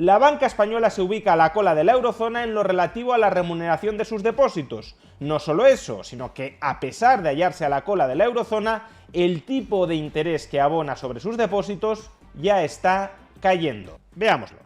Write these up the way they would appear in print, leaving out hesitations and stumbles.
La banca española se ubica a la cola de la eurozona en lo relativo a la remuneración de sus depósitos. No solo eso, sino que a pesar de hallarse a la cola de la eurozona, el tipo de interés que abona sobre sus depósitos ya está cayendo. Veámoslo.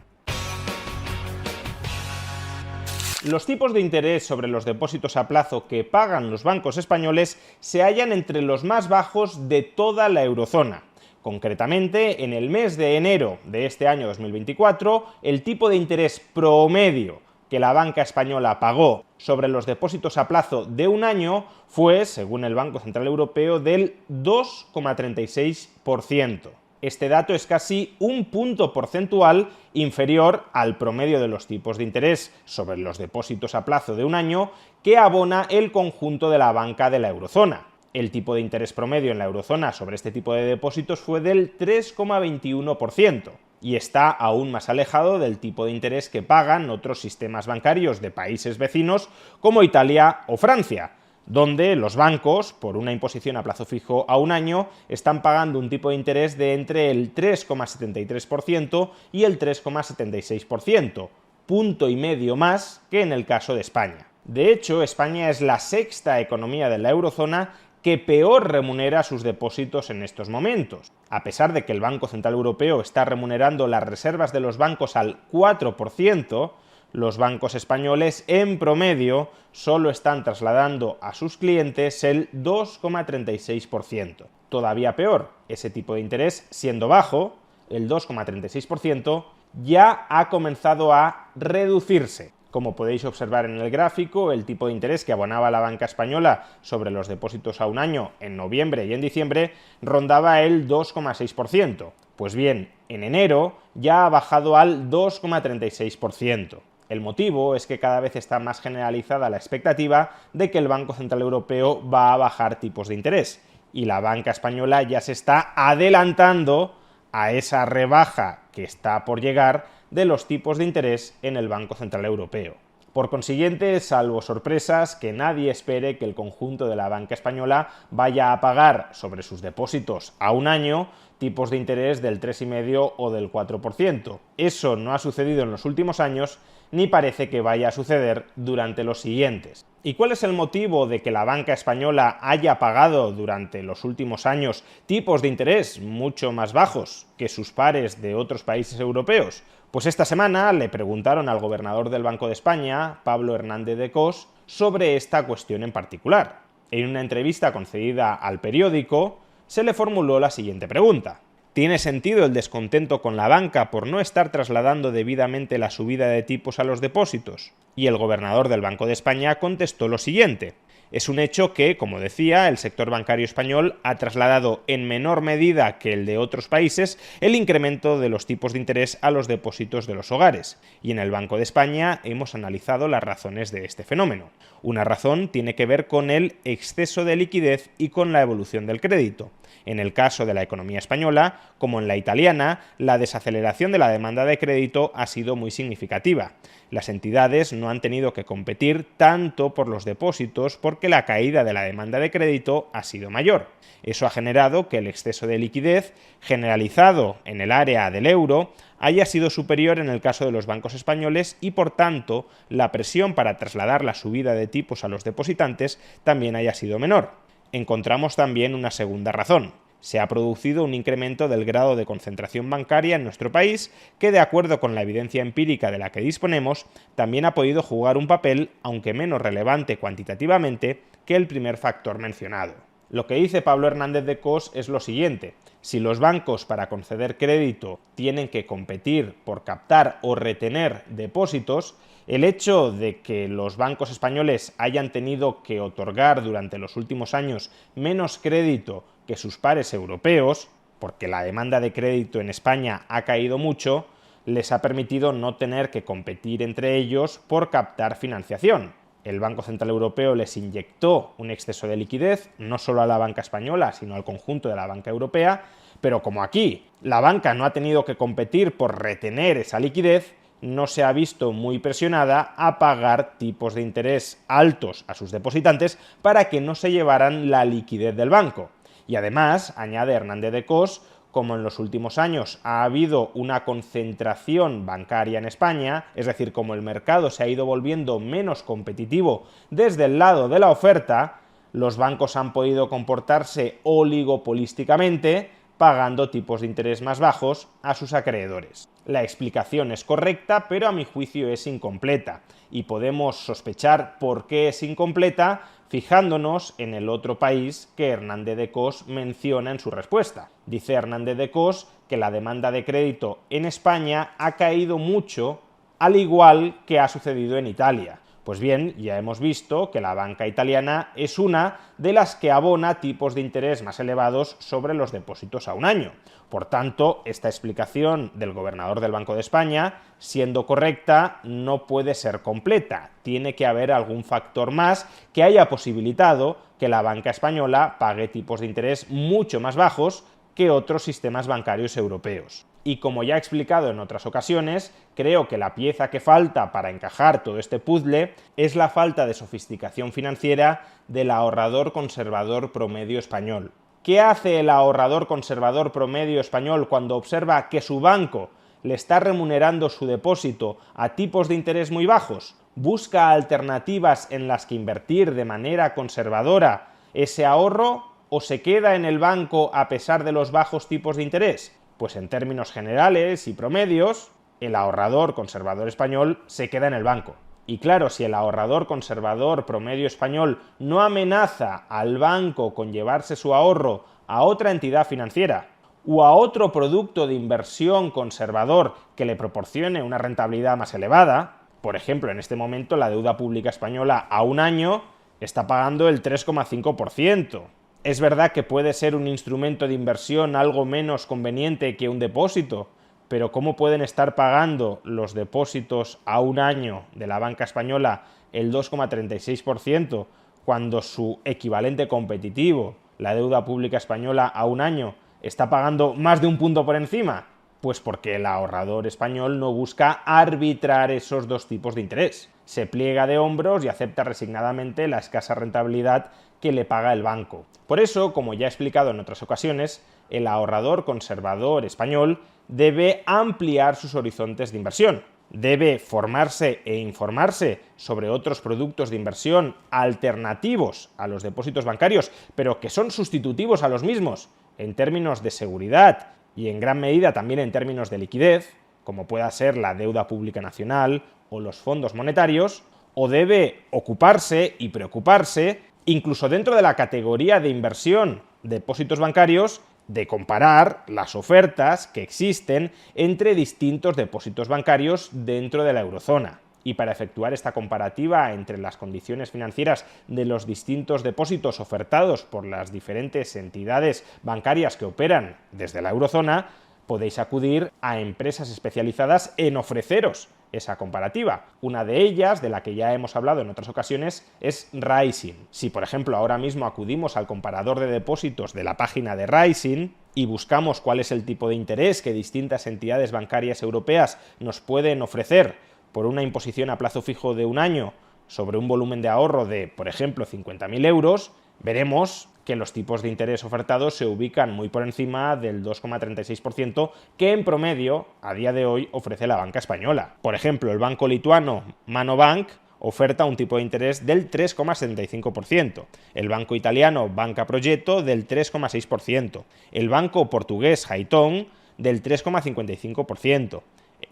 Los tipos de interés sobre los depósitos a plazo que pagan los bancos españoles se hallan entre los más bajos de toda la eurozona. Concretamente, en el mes de enero de este año 2024, el tipo de interés promedio que la banca española pagó sobre los depósitos a plazo de un año fue, según el Banco Central Europeo, del 2,36%. Este dato es casi un punto porcentual inferior al promedio de los tipos de interés sobre los depósitos a plazo de un año que abona el conjunto de la banca de la eurozona. El tipo de interés promedio en la eurozona sobre este tipo de depósitos fue del 3,21% y está aún más alejado del tipo de interés que pagan otros sistemas bancarios de países vecinos como Italia o Francia, donde los bancos, por una imposición a plazo fijo a un año, están pagando un tipo de interés de entre el 3,73% y el 3,76%, punto y medio más que en el caso de España. De hecho, España es la sexta economía de la eurozona que peor remunera sus depósitos en estos momentos. A pesar de que el Banco Central Europeo está remunerando las reservas de los bancos al 4%, los bancos españoles en promedio solo están trasladando a sus clientes el 2,36%. Todavía peor, ese tipo de interés, siendo bajo, el 2,36%, ya ha comenzado a reducirse. Como podéis observar en el gráfico, el tipo de interés que abonaba la banca española sobre los depósitos a un año en noviembre y en diciembre rondaba el 2,6%. Pues bien, en enero ya ha bajado al 2,36%. El motivo es que cada vez está más generalizada la expectativa de que el Banco Central Europeo va a bajar tipos de interés, y la banca española ya se está adelantando a esa rebaja que está por llegar de los tipos de interés en el Banco Central Europeo. Por consiguiente, salvo sorpresas, que nadie espere que el conjunto de la banca española vaya a pagar sobre sus depósitos a un año tipos de interés del 3,5% o del 4%. Eso no ha sucedido en los últimos años ni parece que vaya a suceder durante los siguientes. ¿Y cuál es el motivo de que la banca española haya pagado durante los últimos años tipos de interés mucho más bajos que sus pares de otros países europeos? Pues esta semana le preguntaron al gobernador del Banco de España, Pablo Hernández de Cos, sobre esta cuestión en particular. En una entrevista concedida al periódico, se le formuló la siguiente pregunta: ¿tiene sentido el descontento con la banca por no estar trasladando debidamente la subida de tipos a los depósitos? Y el gobernador del Banco de España contestó lo siguiente: es un hecho que, como decía, el sector bancario español ha trasladado en menor medida que el de otros países el incremento de los tipos de interés a los depósitos de los hogares, y en el Banco de España hemos analizado las razones de este fenómeno. Una razón tiene que ver con el exceso de liquidez y con la evolución del crédito. En el caso de la economía española, como en la italiana, la desaceleración de la demanda de crédito ha sido muy significativa. Las entidades no han tenido que competir tanto por los depósitos porque la caída de la demanda de crédito ha sido mayor. Eso ha generado que el exceso de liquidez, generalizado en el área del euro, haya sido superior en el caso de los bancos españoles y, por tanto, la presión para trasladar la subida de tipos a los depositantes también haya sido menor. Encontramos también una segunda razón. Se ha producido un incremento del grado de concentración bancaria en nuestro país que, de acuerdo con la evidencia empírica de la que disponemos, también ha podido jugar un papel, aunque menos relevante cuantitativamente, que el primer factor mencionado. Lo que dice Pablo Hernández de Cos es lo siguiente: si los bancos para conceder crédito tienen que competir por captar o retener depósitos, el hecho de que los bancos españoles hayan tenido que otorgar durante los últimos años menos crédito que sus pares europeos, porque la demanda de crédito en España ha caído mucho, les ha permitido no tener que competir entre ellos por captar financiación. El Banco Central Europeo les inyectó un exceso de liquidez, no solo a la banca española, sino al conjunto de la banca europea, pero como aquí la banca no ha tenido que competir por retener esa liquidez, no se ha visto muy presionada a pagar tipos de interés altos a sus depositantes para que no se llevaran la liquidez del banco. Y además, añade Hernández de Cos, como en los últimos años ha habido una concentración bancaria en España, es decir, como el mercado se ha ido volviendo menos competitivo desde el lado de la oferta, los bancos han podido comportarse oligopolísticamente, pagando tipos de interés más bajos a sus acreedores. La explicación es correcta, pero a mi juicio es incompleta, y podemos sospechar por qué es incompleta fijándonos en el otro país que Hernández de Cos menciona en su respuesta. Dice Hernández de Cos que la demanda de crédito en España ha caído mucho, al igual que ha sucedido en Italia. Pues bien, ya hemos visto que la banca italiana es una de las que abona tipos de interés más elevados sobre los depósitos a un año. Por tanto, esta explicación del gobernador del Banco de España, siendo correcta, no puede ser completa. Tiene que haber algún factor más que haya posibilitado que la banca española pague tipos de interés mucho más bajos que otros sistemas bancarios europeos. Y como ya he explicado en otras ocasiones, creo que la pieza que falta para encajar todo este puzzle es la falta de sofisticación financiera del ahorrador conservador promedio español. ¿Qué hace el ahorrador conservador promedio español cuando observa que su banco le está remunerando su depósito a tipos de interés muy bajos? ¿Busca alternativas en las que invertir de manera conservadora ese ahorro o se queda en el banco a pesar de los bajos tipos de interés? Pues en términos generales y promedios, el ahorrador conservador español se queda en el banco. Y claro, si el ahorrador conservador promedio español no amenaza al banco con llevarse su ahorro a otra entidad financiera o a otro producto de inversión conservador que le proporcione una rentabilidad más elevada, por ejemplo, en este momento la deuda pública española a un año está pagando el 3,5%. Es verdad que puede ser un instrumento de inversión algo menos conveniente que un depósito, pero ¿cómo pueden estar pagando los depósitos a un año de la banca española el 2,36% cuando su equivalente competitivo, la deuda pública española a un año, está pagando más de un punto por encima? Pues porque el ahorrador español no busca arbitrar esos dos tipos de interés. Se pliega de hombros y acepta resignadamente la escasa rentabilidad que le paga el banco. Por eso, como ya he explicado en otras ocasiones, el ahorrador conservador español debe ampliar sus horizontes de inversión. Debe formarse e informarse sobre otros productos de inversión alternativos a los depósitos bancarios, pero que son sustitutivos a los mismos en términos de seguridad y en gran medida también en términos de liquidez, como pueda ser la deuda pública nacional o los fondos monetarios, o debe ocuparse y preocuparse, incluso dentro de la categoría de inversión de depósitos bancarios, de comparar las ofertas que existen entre distintos depósitos bancarios dentro de la eurozona. Y para efectuar esta comparativa entre las condiciones financieras de los distintos depósitos ofertados por las diferentes entidades bancarias que operan desde la eurozona, podéis acudir a empresas especializadas en ofreceros esa comparativa. Una de ellas, de la que ya hemos hablado en otras ocasiones, es Raisin. Si, por ejemplo, ahora mismo acudimos al comparador de depósitos de la página de Raisin y buscamos cuál es el tipo de interés que distintas entidades bancarias europeas nos pueden ofrecer por una imposición a plazo fijo de un año sobre un volumen de ahorro de, por ejemplo, 50.000 euros, veremos que los tipos de interés ofertados se ubican muy por encima del 2,36% que en promedio a día de hoy ofrece la banca española. Por ejemplo, el banco lituano Manobank oferta un tipo de interés del 3,75%, el banco italiano Banca Progetto del 3,6%, el banco portugués Haitong del 3,55%,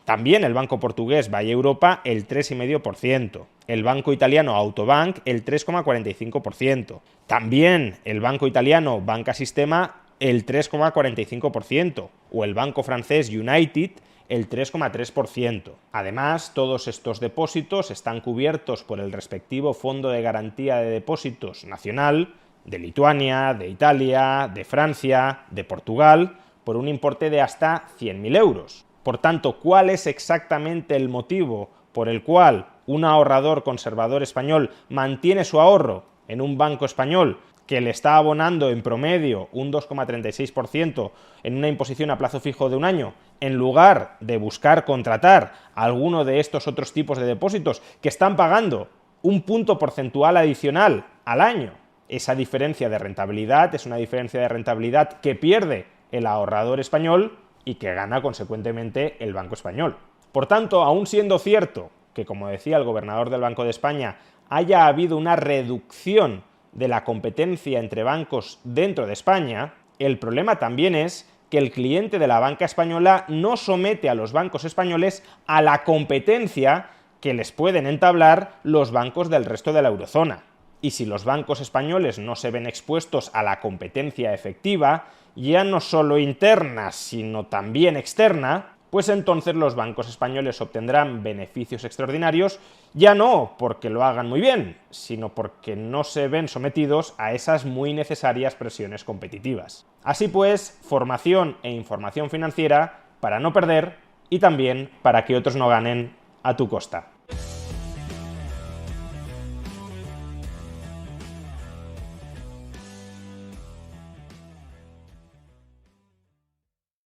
también el banco portugués Valle Europa el 3,5%, el banco italiano Autobank el 3,45%, también el banco italiano Banca Sistema el 3,45% o el banco francés United el 3,3%. Además, todos estos depósitos están cubiertos por el respectivo Fondo de Garantía de Depósitos Nacional de Lituania, de Italia, de Francia, de Portugal, por un importe de hasta 100.000 euros. Por tanto, ¿cuál es exactamente el motivo por el cual un ahorrador conservador español mantiene su ahorro en un banco español que le está abonando en promedio un 2,36% en una imposición a plazo fijo de un año, en lugar de buscar contratar a alguno de estos otros tipos de depósitos que están pagando un punto porcentual adicional al año? Esa diferencia de rentabilidad es una diferencia de rentabilidad que pierde el ahorrador español y que gana consecuentemente el Banco Español. Por tanto, aun siendo cierto que, como decía el gobernador del Banco de España, haya habido una reducción de la competencia entre bancos dentro de España, el problema también es que el cliente de la banca española no somete a los bancos españoles a la competencia que les pueden entablar los bancos del resto de la eurozona. Y si los bancos españoles no se ven expuestos a la competencia efectiva, ya no solo interna, sino también externa, pues entonces los bancos españoles obtendrán beneficios extraordinarios, ya no porque lo hagan muy bien, sino porque no se ven sometidos a esas muy necesarias presiones competitivas. Así pues, formación e información financiera para no perder y también para que otros no ganen a tu costa.